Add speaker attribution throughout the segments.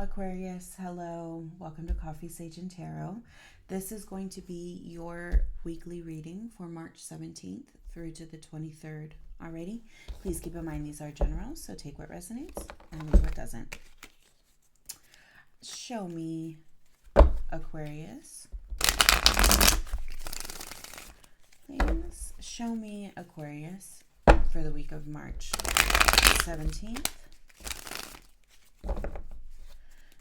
Speaker 1: Aquarius, hello. Welcome to Coffee, Sage, and Tarot. This is going to be your weekly reading for March 17th through to the 23rd. Alrighty? Please keep in mind these are generals, so take what resonates and leave what doesn't. Show me, Aquarius. Please show me, Aquarius, for the week of March 17th.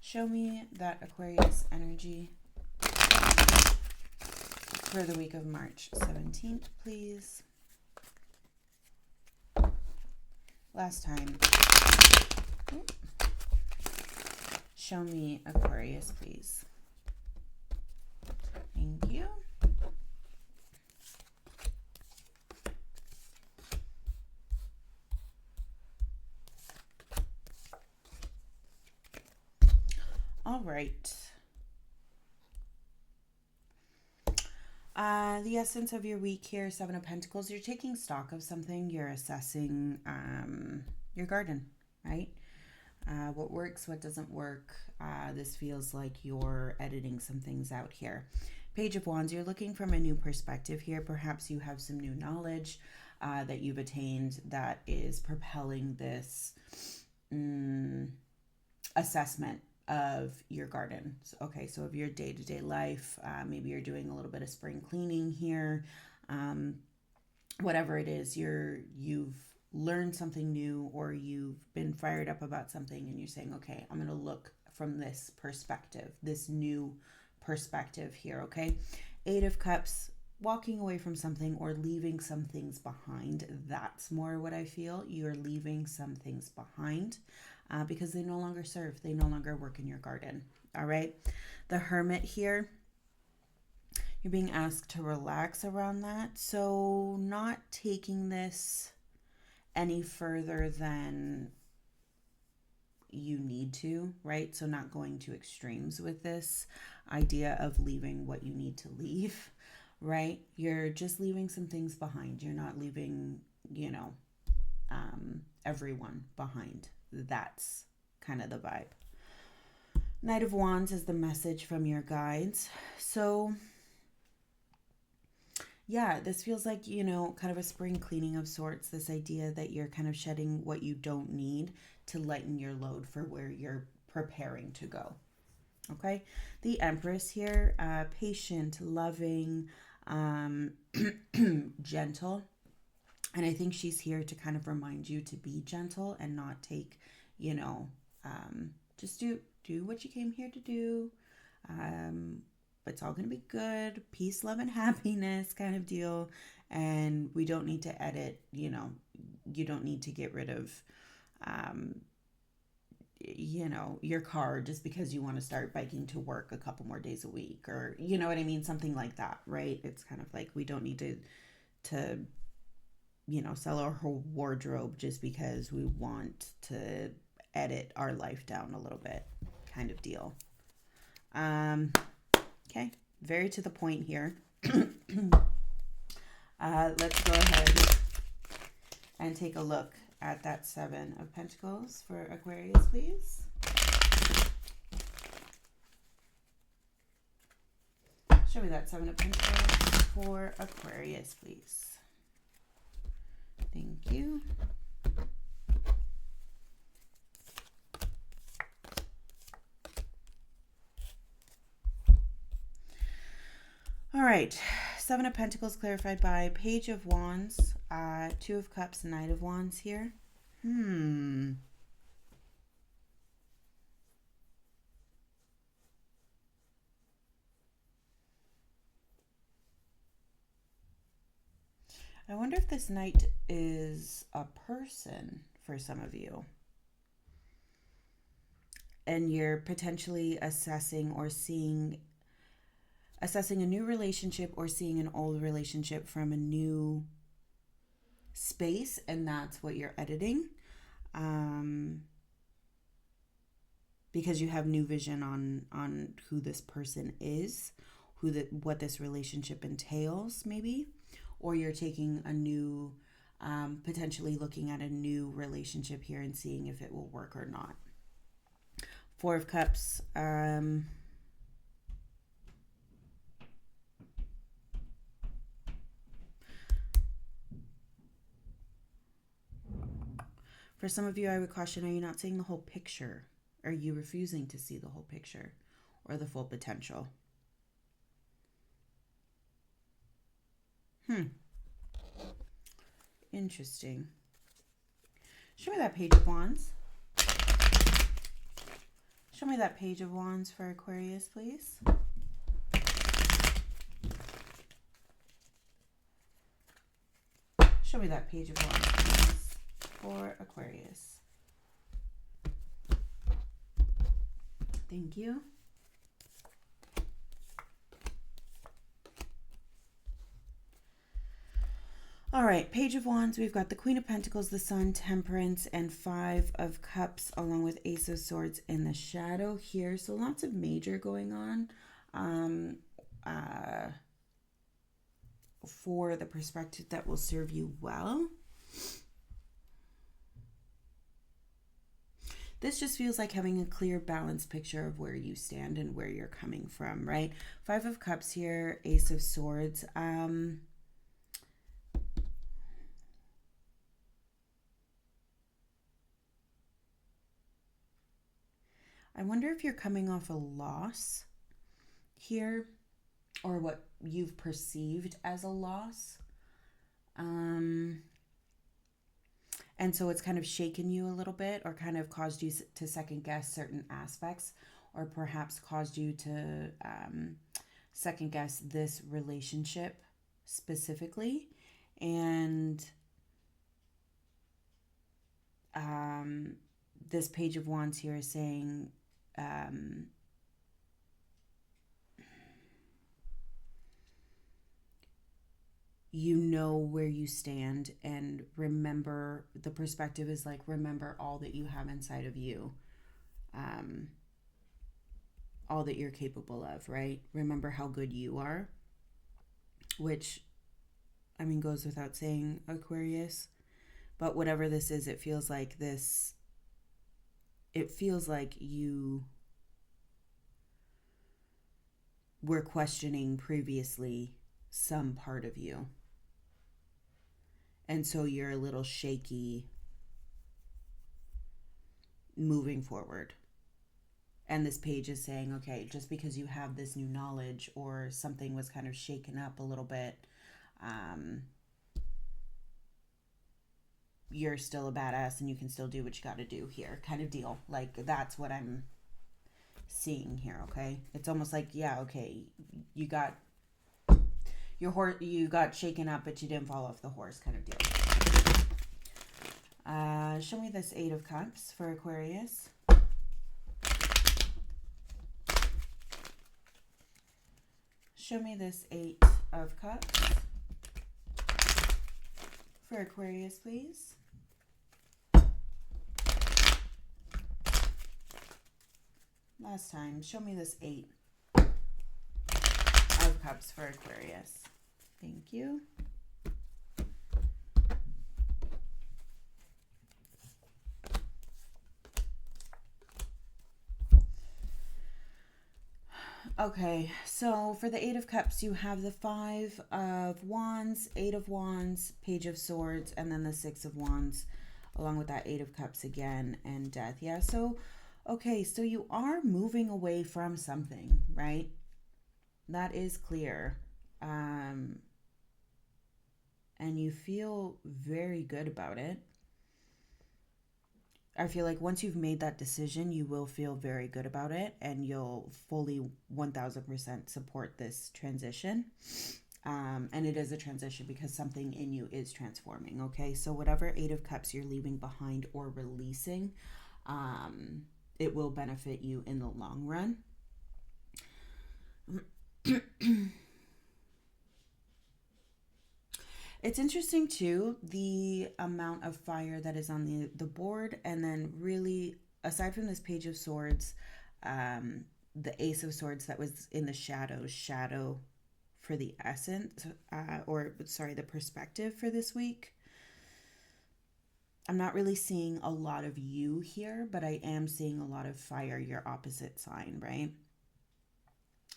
Speaker 1: Show me that Aquarius energy for the week of March 17th, please. Last time. Show me Aquarius, please. Thank you. All right. The essence of your week here, Seven of Pentacles. You're taking stock of something. You're assessing your garden, right? What works, what doesn't work. This feels like you're editing some things out here. Page of Wands, you're looking from a new perspective here. Perhaps you have some new knowledge that you've attained that is propelling this assessment of your garden. So of your day-to-day life, maybe you're doing a little bit of spring cleaning here. Whatever it is, you've learned something new, or you've been fired up about something and you're saying, okay, I'm going to look from this perspective, this new perspective here, okay? Eight of Cups, walking away from something or leaving some things behind. That's more what I feel. You're leaving some things behind because they no longer serve. They no longer work in your garden, all right? The Hermit here, you're being asked to relax around that. So not taking this any further than you need to, right? So not going to extremes with this idea of leaving what you need to leave, right? You're just leaving some things behind. You're not leaving, everyone behind. That's kind of the vibe. Knight of Wands is the message from your guides. So yeah, this feels like, kind of a spring cleaning of sorts. This idea that you're kind of shedding what you don't need to lighten your load for where you're preparing to go. Okay? The Empress here, patient, loving, gentle. And I think she's here to kind of remind you to be gentle and not take, just do what you came here to do. It's all going to be good, peace, love, and happiness kind of deal. And we don't need to edit, you don't need to get rid of, your car just because you want to start biking to work a couple more days a week, or, you know what I mean? Something like that, right? It's kind of like we don't need to sell our whole wardrobe just because we want to edit our life down a little bit kind of deal. Okay, very to the point here. Let's go ahead and take a look at that Seven of Pentacles for Aquarius, please. Show me that Seven of Pentacles for Aquarius, please. Thank you. All right, Seven of Pentacles clarified by Page of Wands, Two of Cups, Knight of Wands here. I wonder if this Knight is a person for some of you. And you're potentially assessing a new relationship or seeing an old relationship from a new space, and that's what you're editing, because you have new vision on who this person is, what this relationship entails, maybe, or you're taking a new, potentially looking at a new relationship here and seeing if it will work or not. Four of Cups. For some of you, I would caution, are you not seeing the whole picture? Are you refusing to see the whole picture or the full potential? Interesting. Show me that Page of Wands. Show me that Page of Wands for Aquarius, please. Show me that Page of Wands, please, for Aquarius. Thank you. All right, Page of Wands, we've got the Queen of Pentacles, the Sun, Temperance, and Five of Cups, along with Ace of Swords in the shadow here. So lots of major going on for the perspective that will serve you well. This just feels like having a clear, balanced picture of where you stand and where you're coming from, right? Five of Cups here, Ace of Swords. I wonder if you're coming off a loss here, or what you've perceived as a loss. And so it's kind of shaken you a little bit, or kind of caused you to second guess certain aspects, or perhaps caused you to second guess this relationship specifically. And this Page of Wands here is saying, you know where you stand, and remember, the perspective is like, remember all that you have inside of you, all that you're capable of, right? Remember how good you are, which, I mean, goes without saying, Aquarius. But whatever this is, it feels like you were questioning previously some part of you. And so you're a little shaky moving forward. And this page is saying, okay, just because you have this new knowledge, or something was kind of shaken up a little bit, you're still a badass and you can still do what you got to do here, kind of deal. Like, that's what I'm seeing here, okay? It's almost like, yeah, okay, you got your horse, you got shaken up, but you didn't fall off the horse, kind of deal. Show me this Eight of Cups for Aquarius. Show me this Eight of Cups for Aquarius, please. Last time, show me this Eight of Cups for Aquarius. Thank you. Okay, so for the Eight of Cups, you have the Five of Wands, Eight of Wands, Page of Swords, and then the Six of Wands, along with that Eight of Cups again, and Death. Yeah, so, okay, so you are moving away from something, right? That is clear. And you feel very good about it. I feel like once you've made that decision, you will feel very good about it, and you'll fully 1000% support this transition. And it is a transition because something in you is transforming, okay? So whatever Eight of Cups you're leaving behind or releasing, it will benefit you in the long run. It's interesting too, the amount of fire that is on the board, and then really, aside from this Page of Swords, the Ace of Swords that was in the shadow for the essence, the perspective for this week. I'm not really seeing a lot of you here, but I am seeing a lot of fire, your opposite sign, right?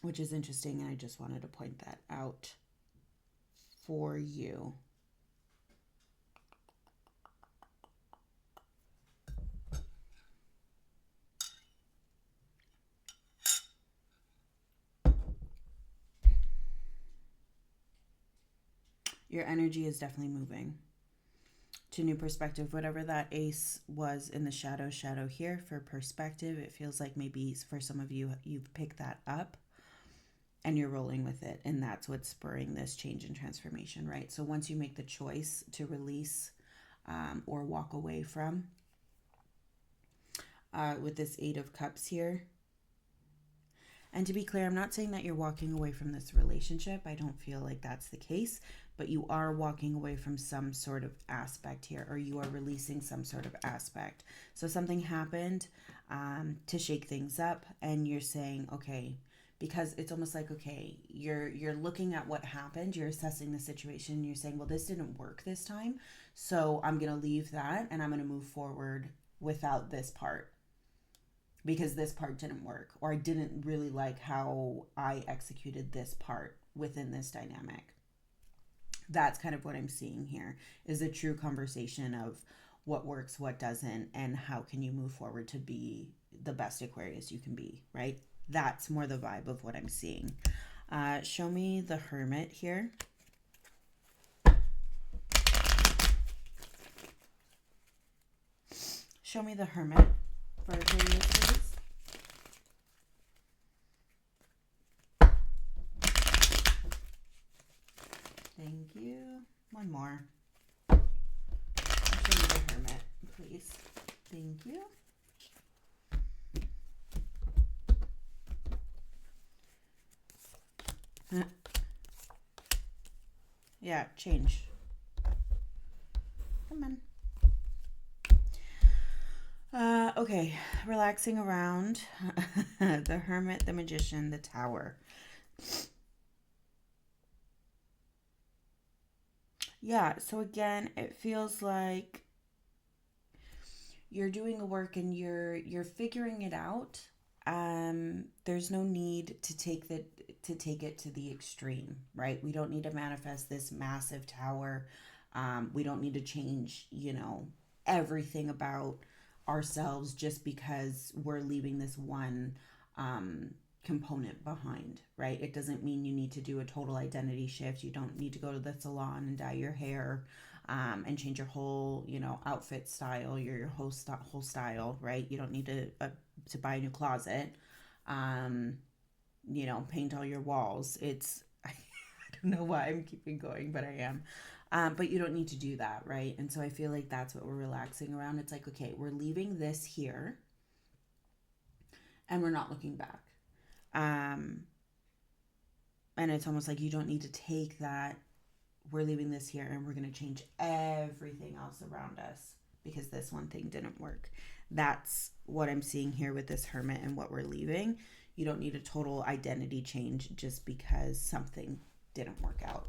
Speaker 1: Which is interesting, and I just wanted to point that out for you. Your energy is definitely moving to new perspective. Whatever that ace was in the shadow here for perspective, it feels like maybe for some of you, you've picked that up and you're rolling with it. And that's what's spurring this change and transformation, right? So once you make the choice to release or walk away from, with this 8 of Cups here. And to be clear, I'm not saying that you're walking away from this relationship. I don't feel like that's the case, but you are walking away from some sort of aspect here, or you are releasing some sort of aspect. So something happened to shake things up, and you're saying, okay, because it's almost like, okay, you're looking at what happened, you're assessing the situation, and you're saying, well, this didn't work this time, so I'm going to leave that, and I'm going to move forward without this part, because this part didn't work, or I didn't really like how I executed this part within this dynamic. That's kind of what I'm seeing here, is a true conversation of what works, what doesn't, and how can you move forward to be the best Aquarius you can be, right? That's more the vibe of what I'm seeing. Show me the Hermit here. Show me the Hermit for Aquarius, please. Thank you. One more. Show me the Hermit, please. Thank you. Yeah, change. Come on. Okay, relaxing around. The Hermit, the Magician, the Tower. Yeah, so again, it feels like you're doing the work and you're figuring it out. There's no need to take it to the extreme, right? We don't need to manifest this massive tower. We don't need to change, everything about ourselves just because we're leaving this one component behind, right? It doesn't mean you need to do a total identity shift. You don't need to go to the salon and dye your hair and change your whole, outfit style, your whole style, right? You don't need to buy a new closet, paint all your walls. I don't know why I'm keeping going, but I am. But you don't need to do that, right? And so I feel like that's what we're relaxing around. It's like, okay, we're leaving this here and we're not looking back. And it's almost like you don't need to take that, we're leaving this here and we're going to change everything else around us because this one thing didn't work. That's what I'm seeing here with this Hermit and what we're leaving. You don't need a total identity change just because something didn't work out.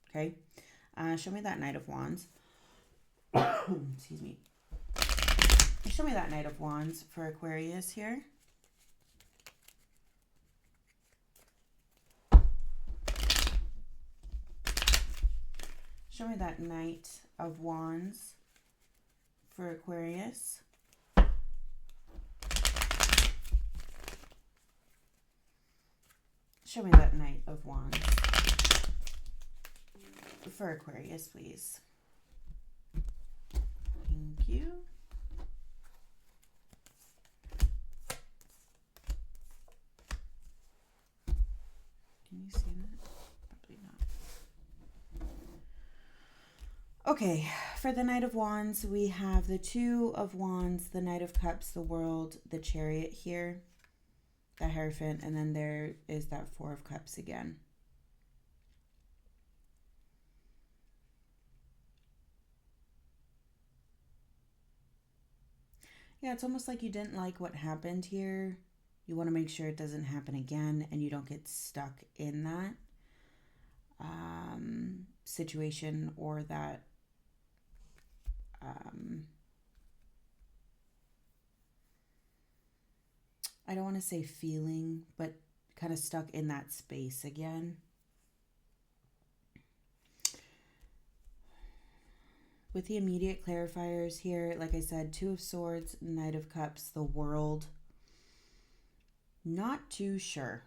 Speaker 1: Okay? Show me that Knight of Wands. Excuse me. Show me that Knight of Wands for Aquarius here. Show me that Knight of Wands for Aquarius. Show me that Knight of Wands for Aquarius, please. Thank you. Can you see that? Probably not. Okay, for the Knight of Wands, we have the Two of Wands, the Knight of Cups, the World, the Chariot here, the Hierophant, and then there is that Four of Cups again. Yeah, it's almost like you didn't like what happened here. You want to make sure it doesn't happen again and you don't get stuck in that situation or that I don't want to say feeling, but kind of stuck in that space again. With the immediate clarifiers here, like I said, Two of Swords, Knight of Cups, the World. Not too sure.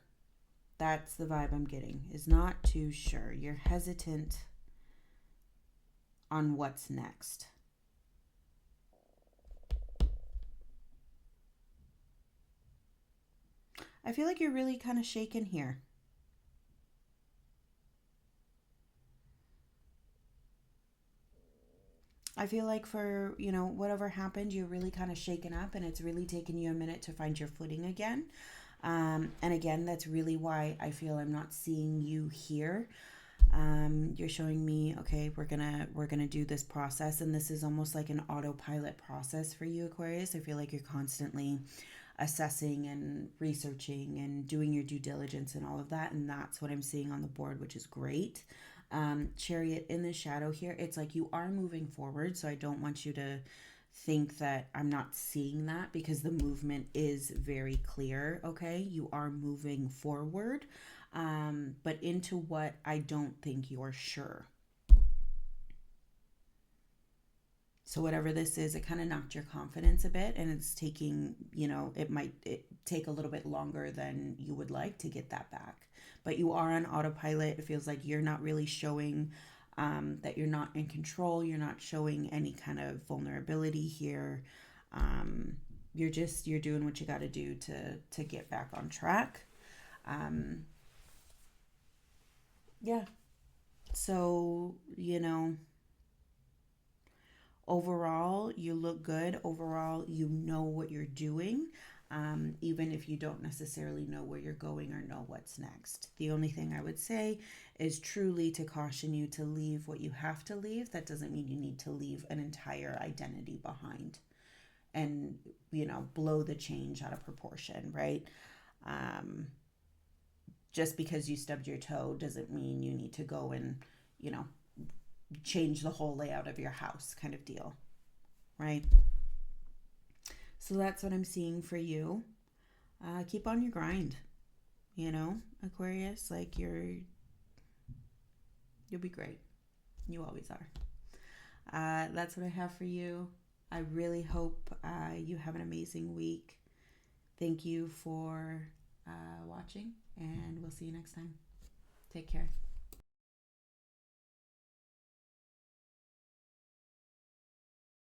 Speaker 1: That's the vibe I'm getting, is not too sure. You're hesitant on what's next. I feel like you're really kind of shaken here. I feel like for, whatever happened, you're really kind of shaken up and it's really taken you a minute to find your footing again. And again, that's really why I feel I'm not seeing you here. You're showing me, okay, we're gonna do this process, and this is almost like an autopilot process for you, Aquarius. I feel like you're constantly assessing and researching and doing your due diligence and all of that, and that's what I'm seeing on the board, which is great. Chariot in the shadow here, it's like you are moving forward, so I don't want you to think that I'm not seeing that, because the movement is very clear. Okay, you are moving forward, but into what I don't think you're sure. So whatever this is, it kind of knocked your confidence a bit, and it's taking, it might take a little bit longer than you would like to get that back. But you are on autopilot. It feels like you're not really showing that you're not in control. You're not showing any kind of vulnerability here. You're doing what you got to do to get back on track. Yeah. So, overall, you look good. Overall, you know what you're doing, even if you don't necessarily know where you're going or know what's next. The only thing I would say is truly to caution you to leave what you have to leave. That doesn't mean you need to leave an entire identity behind and, blow the change out of proportion, right? Um, just because you stubbed your toe doesn't mean you need to go and, you know, change the whole layout of your house, kind of deal, right? So that's what I'm seeing for you. Keep on your grind, Aquarius. Like you'll be great. You always are. That's what I have for you. I really hope you have an amazing week. Thank you for watching, and we'll see you next time. Take care.